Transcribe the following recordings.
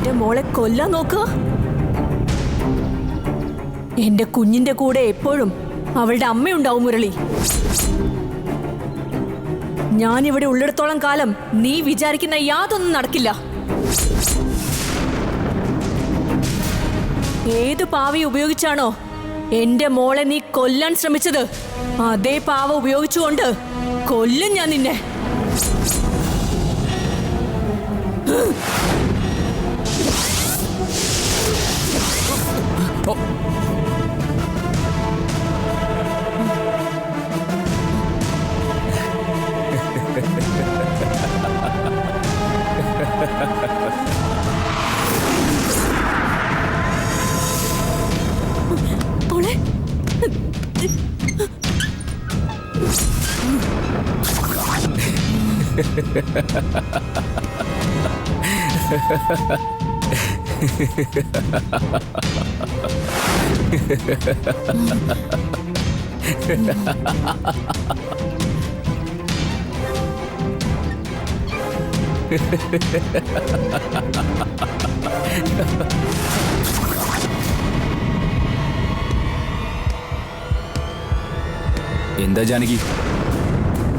എന്റെ മോളെ കൊല്ലാൻ നോക്കുക. എന്റെ കുഞ്ഞിന്റെ കൂടെ എപ്പോഴും അവളുടെ അമ്മയുണ്ടാവും മുരളി. ഞാനിവിടെ ഉള്ളിടത്തോളം കാലം നീ വിചാരിക്കുന്ന യാതൊന്നും നടക്കില്ല. ഏത് പാവ ഉപയോഗിച്ചാണോ എന്റെ മോളെ നീ കൊല്ലാൻ ശ്രമിച്ചത്, അതേ പാവ ഉപയോഗിച്ചുകൊണ്ട് കൊല്ലും ഞാൻ നിന്നെ. എന്താ ജാനകി,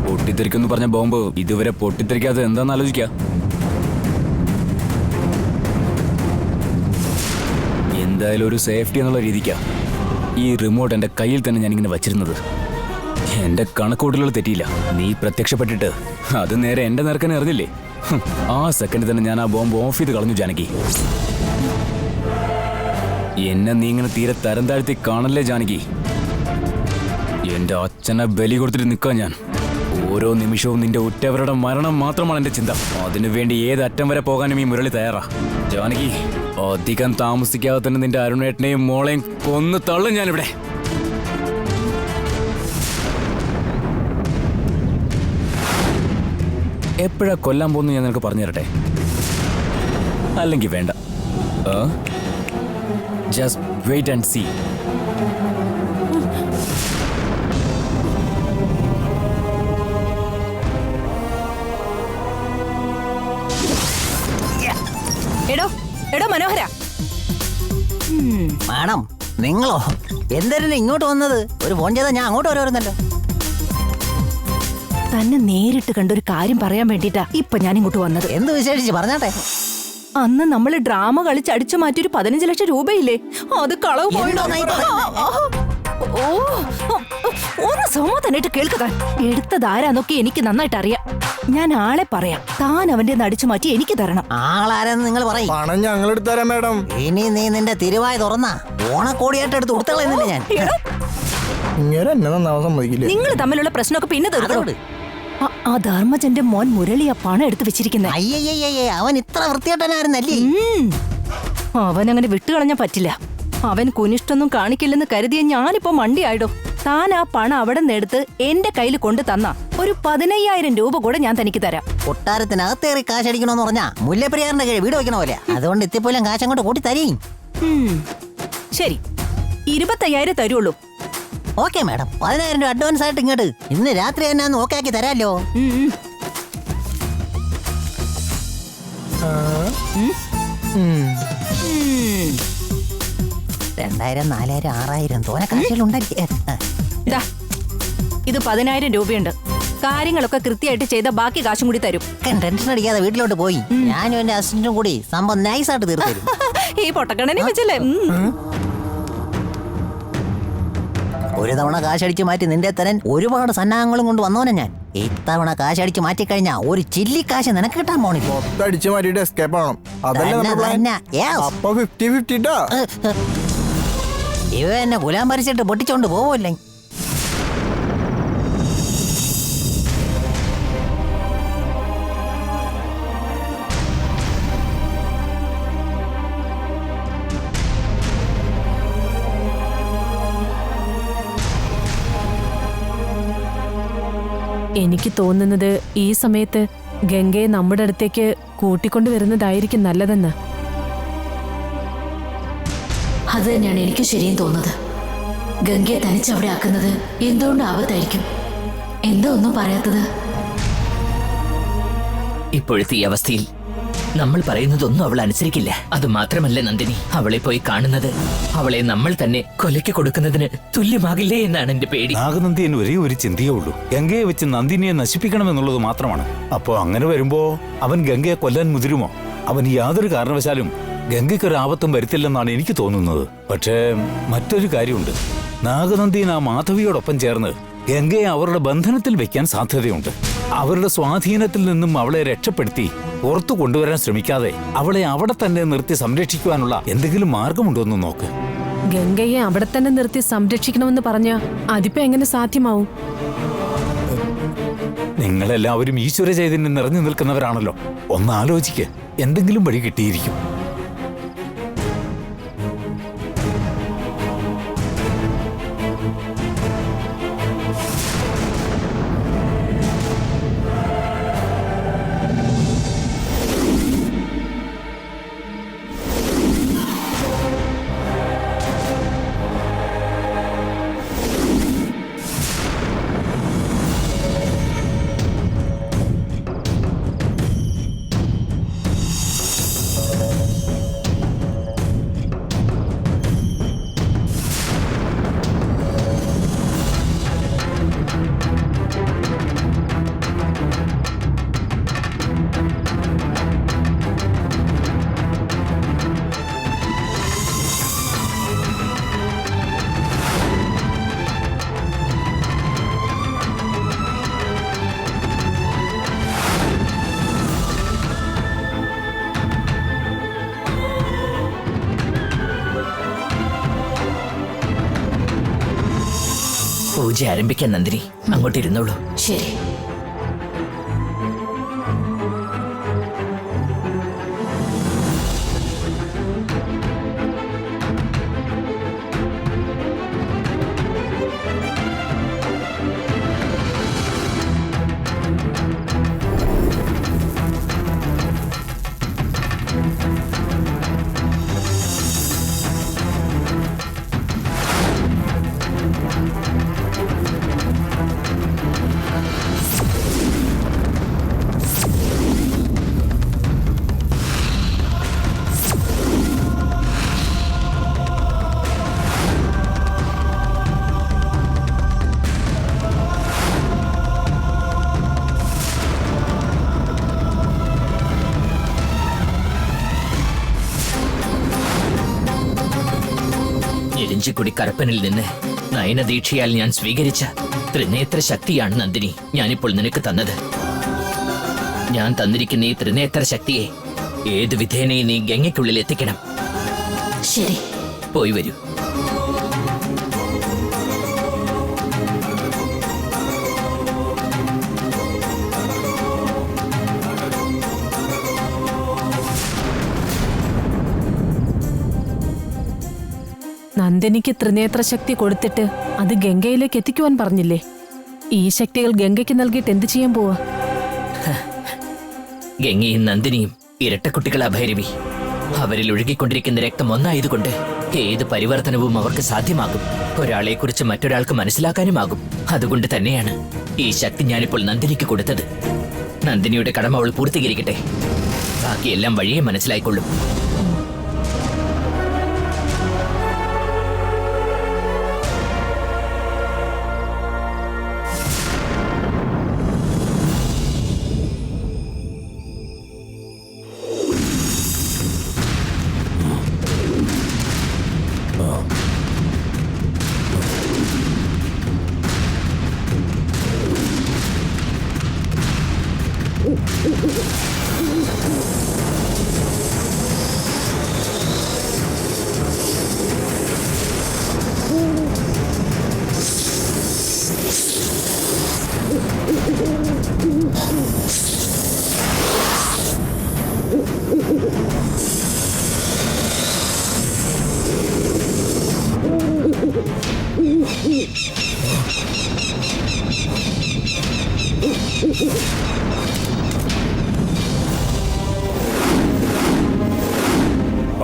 പൊട്ടിത്തെറിക്കെന്ന് പറഞ്ഞ ബോംബ് ഇതുവരെ പൊട്ടിത്തെറിക്കാതെ എന്താന്ന് ആലോചിക്ക. എന്തായാലും ഒരു സേഫ്റ്റി എന്നുള്ള രീതിക്കാ ഈ റിമോട്ട് എന്റെ കയ്യിൽ തന്നെ ഞാനിങ്ങനെ വച്ചിരുന്നത്. എന്റെ കണക്കൂട്ടലുകൾ തെറ്റിയില്ല. നീ പ്രത്യക്ഷപ്പെട്ടിട്ട് അത് നേരെ എന്റെ നേർക്കനെ എറിഞ്ഞില്ലേ, ആ സെക്കൻഡിൽ തന്നെ ഞാൻ ആ ബോംബ് ഓഫ് ചെയ്ത് കളഞ്ഞു ജാനകി. എന്നെ നീ ഇങ്ങനെ തീരെ തരം താഴ്ത്തി കാണല്ലേ ജാനകി. എന്റെ അച്ഛനെ ബലി കൊടുത്തിട്ട് നിൽക്കാൻ ഞാൻ. ഓരോ നിമിഷവും നിന്റെ ഉറ്റവരുടെ മരണം മാത്രമാണ് എന്റെ ചിന്ത. അതിനുവേണ്ടി ഏത് അറ്റം വരെ പോകാനും ഈ മുരളി തയ്യാറാ. ജാനകി, അധികം താമസിക്കാതെ തന്നെ നിന്റെ അരുണേട്ടനെയും മോളെയും കൊന്നു തള്ളും ഞാനിവിടെ. എപ്പോഴാ കൊല്ലാൻ പോകുന്നു ഞാൻ നിനക്ക് പറഞ്ഞു തരട്ടെ, അല്ലെങ്കിൽ വേണ്ട. Just wait and see. എടോ മനോഹര. മാഡം, നിങ്ങളോ എന്തായിരുന്നു ഇങ്ങോട്ട് വന്നത്? ഒരു ഫോൺ ചെയ്താൽ ഞാൻ അങ്ങോട്ട് വരുമായിരുന്നല്ലോ. തന്നെ നേരിട്ട് കണ്ടൊരു കാര്യം പറയാൻ വേണ്ടിട്ടാ ഇപ്പൊ ഞാൻ ഇങ്ങോട്ട് വന്നത്. എന്ത് വിശേഷിച്ച് പറഞ്ഞാട്ടെ. അന്ന് നമ്മള് ഡ്രാമ കളിച്ച് അടിച്ചു മാറ്റി ഒരു 15 ലക്ഷം രൂപയില്ലേ, അത് കളവ് പോയിട്ടോ. ഒന്ന് സമാധാനായിട്ട് കേൾക്കാൻ. എടുത്തതാരാന്നൊക്കെ എനിക്ക് നന്നായിട്ട് അറിയാം. ഞാൻ ആളെ പറയാം. താൻ അവന്റെ അടിച്ചു മാറ്റി എനിക്ക് തരണം. ആളാരെന്ന് നിങ്ങൾ പറയും. പണം ഞങ്ങൾ എടുത്തരാം മാഡം. ഇനി നീ നിന്റെ തിരുവായ തുറന്നാ ഓണക്കോടിയായിട്ട് എടുത്ത് കൊടുത്തളയുന്നില്ല ഞാൻ. ഇങ്ങനെ എന്നെ നന്നാവാൻ സമ്മതിക്കില്ല. നിങ്ങൾ തമ്മിലുള്ള പ്രശ്നമൊക്കെ പിന്നെ തീർത്തോട്. ആ ധർമ്മജന്റെ മോൻ മുരളി ആ പണം എടുത്ത് വെച്ചിരിക്കുന്നത്. അയ്യയ്യേ, അവൻ ഇത്ര വൃത്തികെട്ടനായിരുന്നല്ലേ? അവൻ അങ്ങനെ വിട്ടുകളഞ്ഞാ പറ്റില്ല. അവൻ കുനിഷ്ടൊന്നും കാണിക്കില്ലെന്ന് കരുതിയ ഞാനിപ്പോ മണ്ടിയായിടോ. താൻ ആ പണം അവിടെ നിന്നെടുത്ത് എന്റെ കയ്യിൽ കൊണ്ടു തന്ന ഒരു 15,000 രൂപ കൂടെ ഞാൻ തനിക്ക് തരാം. കൊട്ടാരത്തിനകത്തേറി കാശടിക്കണോന്ന് പറഞ്ഞാ മുല്ലപ്പെരിയാറിന്റെ കീഴിൽ വീട് വെക്കണ പോലെ. അതുകൊണ്ട് എത്തിപ്പോലും കാശ് അങ്ങോട്ട് കൂട്ടി തരീം. ശരി, 25,000 തരുള്ളൂ. ഓക്കെ മാഡം, 10,000 രൂപ അഡ്വാൻസ് ആയിട്ട് ഇങ്ങോട്ട് ഇന്ന് രാത്രി തന്നെ ഒന്ന് ഓക്കെ ആക്കി തരാമല്ലോ. 2,000, 4,000, 6,000 തോനെ കാശിലുണ്ടല്ലേ. ഇത് 10,000 രൂപയുണ്ട്. കാര്യങ്ങളൊക്കെ കൃത്യമായിട്ട് ചെയ്ത ബാക്കി കാശും കൂടി തരും. ടെൻഷൻ അടിക്കാതെ വീട്ടിലോട്ട് പോയി ഞാനും എന്റെ അസിസ്റ്റന്റും കൂടി സംഭവം നൈസായിട്ട് തീർത്തരും. ഈ പൊട്ടക്കണ്ണനെ വെച്ചല്ലേ. ഒരു തവണ കാശടിച്ചു മാറ്റി നിന്റെ തരൻ ഒരുപാട് സന്നാഹങ്ങളും കൊണ്ട് വന്നോനെ ഞാൻ. ഇത്തവണ കാശടിച്ചു മാറ്റിക്കഴിഞ്ഞാ ഒരു ചില്ലി കാശ് നിനക്ക് കിട്ടാൻ പോണി. അടിച്ചു മാറ്റിട്ട് എസ്കേപ്പ് ആവണം. അപ്പൊ 50-50 ഇവ എന്നെ ഗുലാം ഭരിച്ചിട്ട് പൊട്ടിച്ചോണ്ട് പോവല്ലേ. എനിക്ക് തോന്നുന്നത് ഈ സമയത്ത് ഗംഗയെ നമ്മുടെ അടുത്തേക്ക് കൂട്ടിക്കൊണ്ടുവരുന്നതായിരിക്കും നല്ലതെന്ന്. അത് തന്നെയാണ് എനിക്ക് ശരിയും തോന്നുന്നത്. ഗംഗയെ തനിച്ചവിടെ ആക്കുന്നത് എന്തുകൊണ്ട് ആവത്തായിരിക്കും. എന്താ ഒന്നും പറയാത്തത്? ഇപ്പോഴത്തെ ഈ അവസ്ഥയിൽ നമ്മൾ പറയുന്നതൊന്നും അവൾ അനുസരിക്കില്ല. അത് മാത്രമല്ല നന്ദിനി, അവളെ പോയി കാണുന്നത് അവളെ നമ്മൾ തന്നെ കൊലയ്ക്ക് കൊടുക്കുന്നതിന് തുല്യമാകില്ലേ എന്നാണ് എന്റെ പേടി. നാഗനന്ദിയൻ ഒരേ ഒരു ചിന്തയേ ഉള്ളൂ, ഗംഗയെ വെച്ച് നന്ദിനിയെ നശിപ്പിക്കണമെന്നുള്ളത് മാത്രമാണ്. അപ്പോ അങ്ങനെ വരുമ്പോ അവൻ ഗംഗയെ കൊല്ലാൻ മുതിരുമോ? അവൻ യാതൊരു കാരണവശാലും ഗംഗയ്ക്കൊരു ആപത്തും വരുത്തില്ലെന്നാണ് എനിക്ക് തോന്നുന്നത്. പക്ഷേ മറ്റൊരു കാര്യമുണ്ട്, നാഗനന്ദിയൻ ആ മാധവിയോടൊപ്പം ചേർന്ന് ഗംഗയെ അവരുടെ ബന്ധനത്തിൽ വെക്കാൻ സാധ്യതയുണ്ട്. അവരുടെ സ്വാധീനത്തിൽ നിന്നും അവളെ രക്ഷപ്പെടുത്തി പുറത്തു കൊണ്ടുവരാൻ ശ്രമിക്കാതെ അവളെ അവിടെ തന്നെ നിർത്തി സംരക്ഷിക്കുവാനുള്ള എന്തെങ്കിലും മാർഗമുണ്ടോന്ന് നോക്ക്. ഗംഗയെ അവിടെ തന്നെ നിർത്തി സംരക്ഷിക്കണമെന്ന് പറഞ്ഞ അതിപ്പോ എങ്ങനെ സാധ്യമാവും? നിങ്ങളെല്ലാവരും ഈശ്വര ചൈതന്യം നിറഞ്ഞു നിൽക്കുന്നവരാണല്ലോ, ഒന്ന് ആലോചിക്ക്, എന്തെങ്കിലും വഴി കിട്ടിയിരിക്കും. പൂജ ആരംഭിക്കാൻ നന്ദിനി, അങ്ങോട്ട് ഇരുന്നോളൂ. ശരി. ഇരിഞ്ചിക്കുടി കരപ്പനിൽ നിന്ന് നയനദീക്ഷയാൽ ഞാൻ സ്വീകരിച്ച ത്രിനേത്ര ശക്തിയാണ് നന്ദിനി ഞാനിപ്പോൾ നിനക്ക് തന്നത്. ഞാൻ തന്നിരിക്കുന്ന ഈ ത്രിനേത്ര ശക്തിയെ ഏതു വിധേനയും നീ ഗംഗയ്ക്കുള്ളിൽ എത്തിക്കണം. ശരി, പോയി വരൂ. നന്ദിനിക്ക് ത്രിനേത്ര ശക്തി കൊടുത്തിട്ട് അത് ഗംഗയിലേക്ക് എത്തിക്കുവാൻ പറഞ്ഞില്ലേ? ഈ ശക്തികൾ ഗംഗയ്ക്ക് നൽകിയിട്ട് എന്ത് ചെയ്യാൻ പോവാ? ഗംഗയും നന്ദിനിയും ഇരട്ടക്കുട്ടികളാ ഭൈരവി. അവരിൽ ഒഴുകിക്കൊണ്ടിരിക്കുന്ന രക്തം ഒന്നായതുകൊണ്ട് ഏത് പരിവർത്തനവും അവർക്ക് സാധ്യമാകും. ഒരാളെ കുറിച്ച് മറ്റൊരാൾക്ക് മനസ്സിലാക്കാനുമാകും. അതുകൊണ്ട് തന്നെയാണ് ഈ ശക്തി ഞാനിപ്പോൾ നന്ദിനിക്ക് കൊടുത്തത്. നന്ദിനിയുടെ കടമ അവൾ പൂർത്തീകരിക്കട്ടെ, ബാക്കിയെല്ലാം വഴിയെ മനസ്സിലായിക്കൊള്ളും.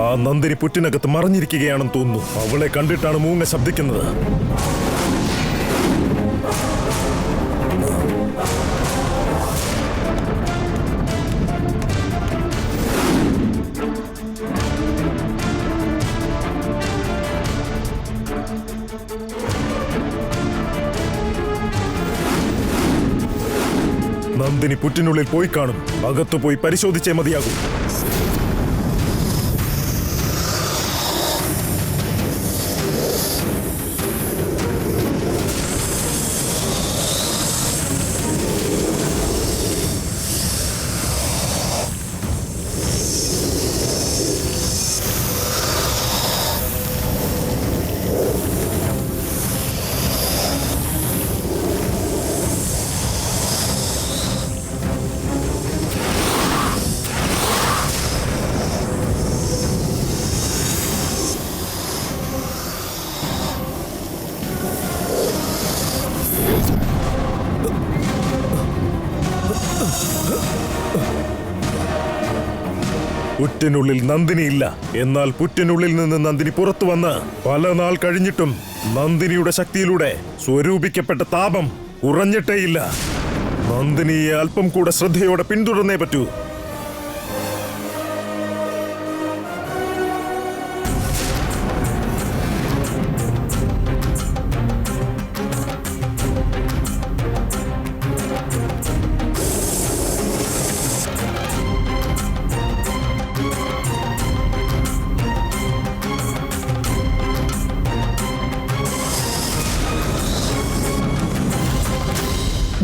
ആ നന്ദിനി പുറ്റിനകത്ത് മറഞ്ഞിരിക്കുകയാണെന്ന് തോന്നുന്നു. അവളെ കണ്ടിട്ടാണ് മൂങ്ങ ശബ്ദിക്കുന്നത്. നന്ദിനി പുറ്റിനുള്ളിൽ പോയി കാണും. അകത്തു പോയി പരിശോധിച്ചേ മതിയാകും. പുറ്റിനുള്ളിൽ നന്ദിനിയില്ല. എന്നാൽ പുറ്റിനുള്ളിൽ നിന്ന് നന്ദിനി പുറത്തു വന്ന് പല നാൾ കഴിഞ്ഞിട്ടും നന്ദിനിയുടെ ശക്തിയിലൂടെ സ്വരൂപിക്കപ്പെട്ട താപം കുറഞ്ഞിട്ടേയില്ല. നന്ദിനിയെ അല്പം കൂടെ ശ്രദ്ധയോടെ പിന്തുടർന്നേ പറ്റൂ.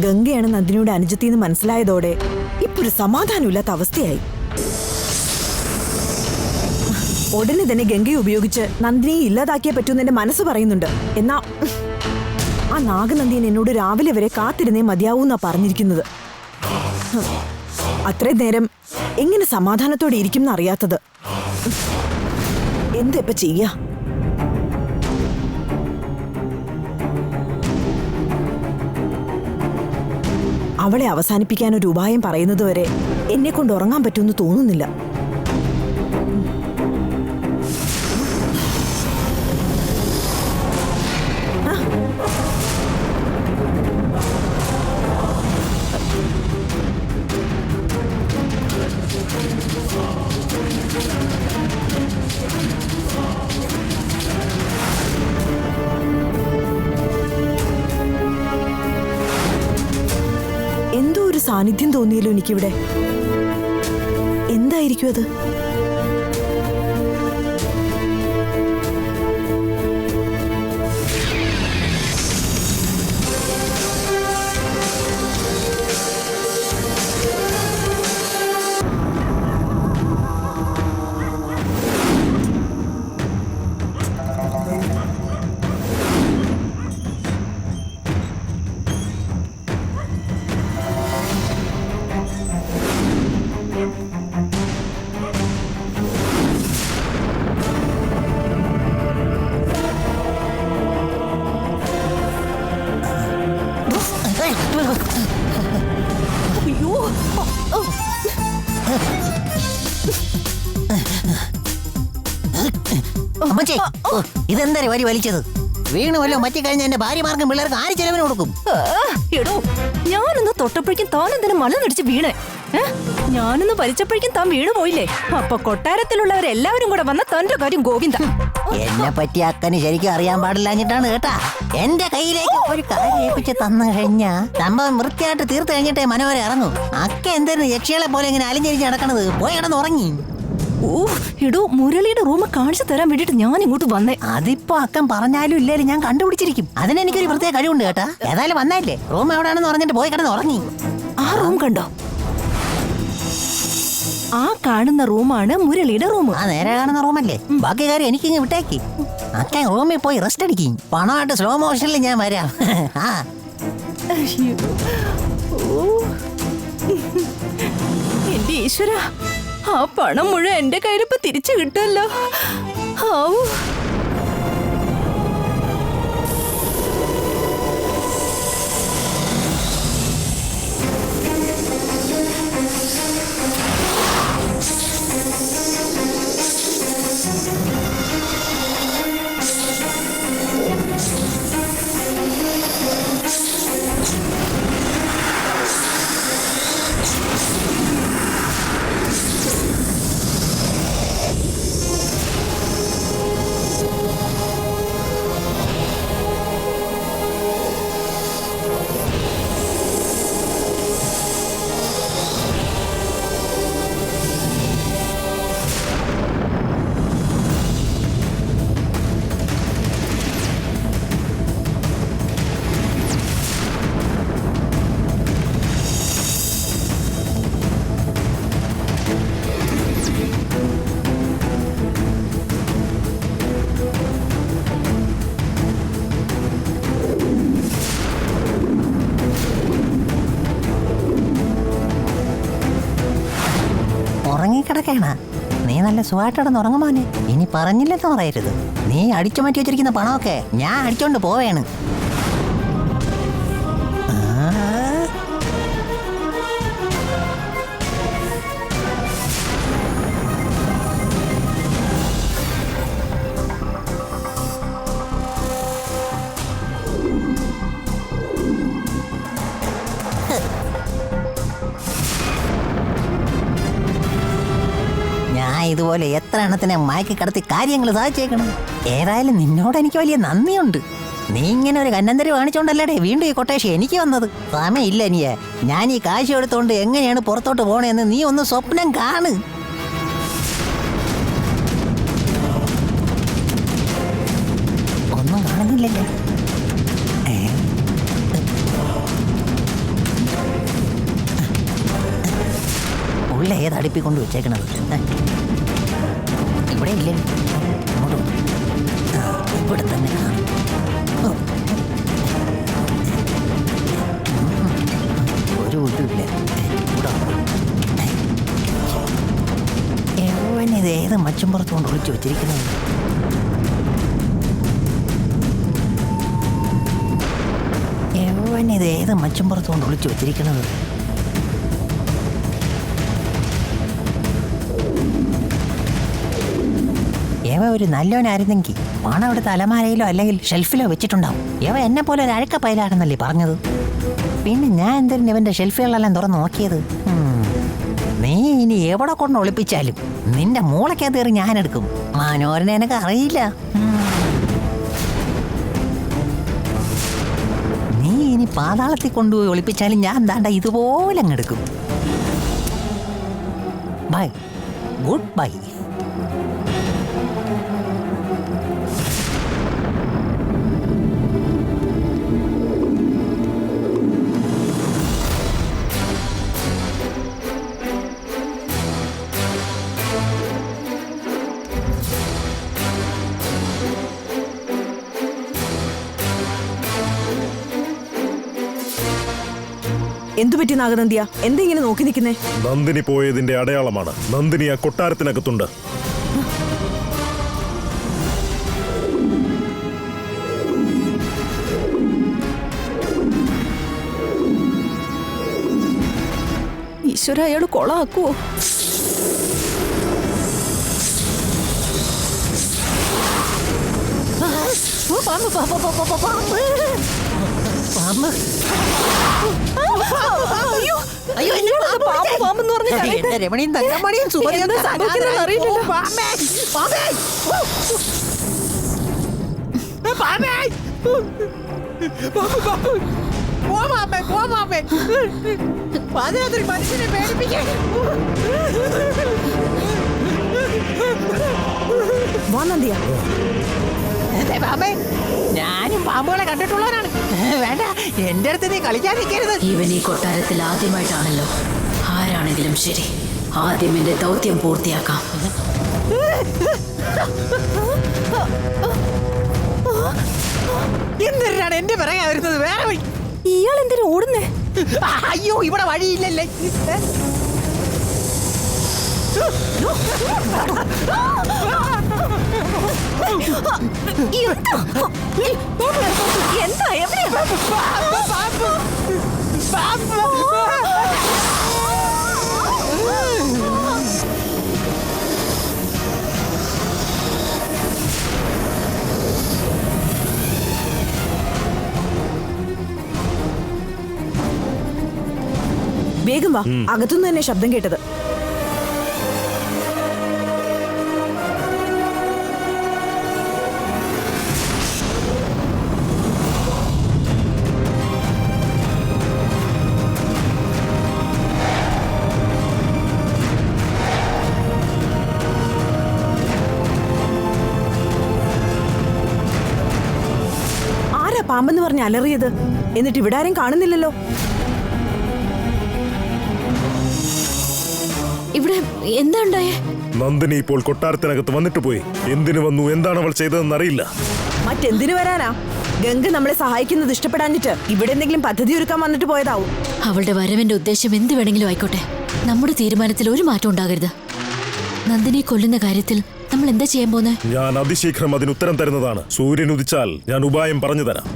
ഗംഗയാണ് നന്ദിനിയുടെ അനുജത്തിന്ന് മനസ്സിലായതോടെ ഇപ്പൊ ഒരു സമാധാനമില്ലാത്ത അവസ്ഥയായി. ഉടനെ തന്നെ ഗംഗയെ ഉപയോഗിച്ച് നന്ദിനിയെ ഇല്ലാതാക്കിയേ പറ്റൂന്ന് എന്റെ മനസ്സ് പറയുന്നുണ്ട്. എന്നാ ആ നാഗനന്ദിയൻ എന്നോട് രാവിലെ വരെ കാത്തിരുന്നേ മതിയാവൂന്നാ പറഞ്ഞിരിക്കുന്നത്. അത്രയും നേരം എങ്ങനെ സമാധാനത്തോടെ ഇരിക്കും എന്നറിയാത്തത്. എന്താ ഇപ്പൊ ചെയ്യാ? അവളെ അവസാനിപ്പിക്കാൻ ഒരു ഉപായം പറയുന്നതുവരെ എന്നെ കൊണ്ട് ഉറങ്ങാൻ പറ്റുമെന്ന് തോന്നുന്നില്ല. എന്തോ ഒരു സാന്നിധ്യം തോന്നിയല്ലോ എനിക്കിവിടെ. എന്തായിരിക്കും അത്? അമ്മച്ചേ, ഇതെന്താ വരി വലിച്ചത്? വീണ് വല്ലോ മറ്റിക്കഴിഞ്ഞ എന്റെ ഭാര്യമാർക്കും പിള്ളേർക്ക് ആര് ചെലവിന് കൊടുക്കും? എടോ, ഞാനൊന്ന് തൊട്ടപ്പോഴേക്കും താൻ എന്തിനു മലനടിച്ച് വീണേ? ഞാനൊന്ന് വലിച്ചപ്പോഴേക്കും താൻ വീണു പോയില്ലേ? അപ്പൊ കൊട്ടാരത്തിലുള്ളവരെല്ലാവരും കൂടെ വന്ന തന്റെ കാര്യം ഗോവിന്ദ. എന്നെ പറ്റി അക്കന് ശരിക്കും അറിയാൻ പാടില്ലാഞ്ഞിട്ടാണ് കേട്ടാ. എന്റെ കയ്യിലേക്ക് ഒരു കാര്യം ഏൽപ്പിച്ച് തന്നു കഴിഞ്ഞാ സംഭവം വൃത്തിയായിട്ട് തീർത്തു കഴിഞ്ഞിട്ടേ മനോഹരം ഇറങ്ങൂ. അക്ക എന്തായിരുന്നു യക്ഷികളെ പോലെ ഇങ്ങനെ അലിഞ്ഞിരിച്ച് നടക്കണത്? പോയി കിടന്ന് ഉറങ്ങി. എടോ, മുരളിയുടെ റൂം കാണിച്ചു തരാൻ വേണ്ടിട്ട് ഞാൻ ഇങ്ങോട്ട് വന്നേ. അതിപ്പോ അക്കൻ പറഞ്ഞാലും ഇല്ലേലും ഞാൻ കണ്ടുപിടിച്ചിരിക്കും. അതിനെനിക്കൊരു പ്രത്യേക കഴിവുണ്ട് കേട്ടാ. ഏതായാലും വന്നല്ലേ, റൂം എവിടെയാണെന്ന് പറഞ്ഞിട്ട് പോയി കിടന്ന് ഉറങ്ങി. ആ റൂം കണ്ടോ? ആ കാണുന്ന റൂമാണ് മുരളിയുടെ റൂം. ആ നേരെ കാണുന്ന റൂമല്ലേ? ബാക്കി കാര്യം എനിക്കിങ്ങ് വിട്ടേക്ക്. അക്കൻ റൂമിൽ പോയി റെസ്റ്റ് അടിക്കും. പണമായിട്ട് സ്ലോ മോഷനിൽ ഞാൻ വരാം. എന്റെ ഈശ്വര, ആ പണം മുഴുവൻ എന്റെ കയ്യിലിപ്പോ തിരിച്ചു കിട്ടുമല്ലോ. നല്ല സുഖമായിട്ടടന്ന് ഉറങ്ങുമോനെ. ഇനി പറഞ്ഞില്ലെന്ന് പറയരുത്. നീ അടിച്ചു മാറ്റി വെച്ചിരിക്കുന്ന പണമൊക്കെ ഞാൻ അടിച്ചോണ്ട് പോവേണ്. ഞാൻ ഇതുപോലെ എത്ര എണ്ണത്തിനെ മയക്കി കടത്തി കാര്യങ്ങൾ സാധിച്ചേക്കണം. ഏതായാലും നിന്നോട് എനിക്ക് വലിയ നന്ദിയുണ്ട്. നീ ഇങ്ങനെ ഒരു കന്നന്തരി കാണിച്ചോണ്ടല്ലേ വീണ്ടും ഈ കൊട്ടേഷൻ എനിക്ക് വന്നത്. സമയമില്ല നീയെ. ഞാൻ ഈ കാശ് എടുത്തോണ്ട് എങ്ങനെയാണ് പുറത്തോട്ട് പോണേന്ന് നീ ഒന്ന് സ്വപ്നം കാണ്. ഒന്നും കാണുന്നില്ലല്ലോ. ഉള്ള ഏത് അടുപ്പിക്കൊണ്ട് വെച്ചേക്കണത്? ഇവിടെ ഇല്ലേ? ഇവിടെ തന്നെ കാണും. ഒരു ഇല്ല. ഇത് ഏത് മച്ചുംപുറത്ത് കൊണ്ട് ഒളിച്ചു വെച്ചിരിക്കുന്നത്? ഇത് ഏത് മച്ചുംപുറത്ത് കൊണ്ട് ഒളിച്ചു വെച്ചിരിക്കുന്നത്? ഒരു നല്ലവനായിരുന്നെങ്കിൽ പണം എടുത്ത് അലമാരയിലോ അല്ലെങ്കിൽ ഷെൽഫിലോ വെച്ചിട്ടുണ്ടാവും. എന്നെ പോലെ ഒരു അഴുക്ക പൈലാണെന്നല്ലേ പറഞ്ഞത്. പിന്നെ ഞാൻ എന്തിനും ഇവന്റെ ഷെൽഫുകളെല്ലാം തുറന്ന് നോക്കിയത്? നീ ഇനി എവിടെ കൊണ്ട് ഒളിപ്പിച്ചാലും നിന്റെ മൂളയ്ക്കകത്ത് കയറി ഞാൻ എടുക്കും. മനോരനെ എനിക്ക് അറിയില്ല. നീ ഇനി പാതാളത്തിൽ കൊണ്ടുപോയി ഒളിപ്പിച്ചാലും ഞാൻ എന്താണ്ട ഇതുപോലെ അങ്ങെടുക്കും. By, good bye. എന്തുപറ്റി നാഗനന്ദിയ? എന്തെങ്കിലും നോക്കി നിൽക്കുന്നേ? നന്ദിനി പോയതിന്റെ അടയാളമാണ്. നന്ദിനി ആ കൊട്ടാരത്തിനകത്തുണ്ട്. ഈശ്വര, അയാൾ കൊളാക്കുവോ? രമണിയും തങ്കമണിയും മനുഷ്യനെ പേടിപ്പിക്കാൻ ഞാനും പാമ്പുകളെ കണ്ടിട്ടുള്ളവരാണ്. വേണ്ട, എന്റെ അടുത്ത് നീ കളിക്കാൻ നിൽക്കരുത്. ഇവൻ ഈ കൊട്ടാരത്തിൽ ആദ്യമായിട്ടാണല്ലോ. ആരാണെങ്കിലും ശരി, ആദ്യം എന്റെ ദൗത്യം പൂർത്തിയാക്കാം. എന്തിനാണ് എന്റെ പറയാ വരുന്നത്? വേറെ വഴി. ഇയാൾ എന്തിനാ ഓടുന്നേ? അയ്യോ, ഇവിടെ വഴിയില്ലല്ലേ. എന്താ? എവിടെയാ? വേഗം വാ, അകത്തുനിന്ന് തന്നെ ശബ്ദം കേട്ടത്. ആരാ പാമ്പെന്ന് പറഞ്ഞ് അലറിയത്? എന്നിട്ട് ഇവിടെ ആരും കാണുന്നില്ലല്ലോ. ഇവിടെ എന്താ ഉണ്ടായേ? നന്ദിനി ഇപ്പോൾ കൊട്ടാരത്തിനകത്ത് വന്നിട്ട് പോയി. എന്തിനു വന്നു, എന്താണ് അവൾ ചെയ്തതെന്ന് അറിയില്ല. മറ്റെന്തിനു വരാനാ? ഗംഗ നമ്മളെ സഹായിക്കുന്നത് ഇഷ്ടപ്പെടാഞ്ഞിട്ട് ഇവിടെ എന്തെങ്കിലും പദ്ധതി ഒരുക്കാൻ വന്നിട്ട് പോയതാവും. അവളുടെ വരവിന്റെ ഉദ്ദേശം എന്ത് വേണമെങ്കിലും ആയിക്കോട്ടെ, നമ്മുടെ തീരുമാനത്തിൽ ഒരു മാറ്റം ഉണ്ടാകരുത്. നന്ദിനിയെ കൊല്ലുന്ന കാര്യത്തിൽ നമ്മൾ എന്താ ചെയ്യാൻ പോന്നെ? ഞാൻ അതിശീഘ്രം അതിന് ഉത്തരം തരുന്നതാണ്. സൂര്യൻ ഉദിച്ചാൽ ഞാൻ ഉപായം പറഞ്ഞു തരാം.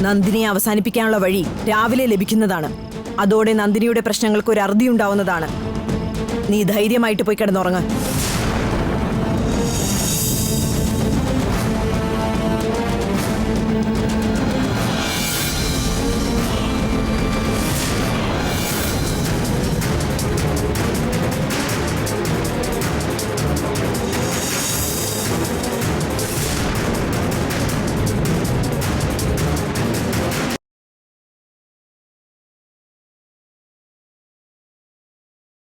നന്ദിനിയെ അവസാനിപ്പിക്കാനുള്ള വഴി രാവിലെ ലഭിക്കുന്നതാണ്. അതോടെ നന്ദിനിയുടെ പ്രശ്നങ്ങൾക്ക് ഒരു അറുതി ഉണ്ടാവുന്നതാണ്. നീ ധൈര്യമായിട്ട് പോയി കിടന്നുറങ്ങ്.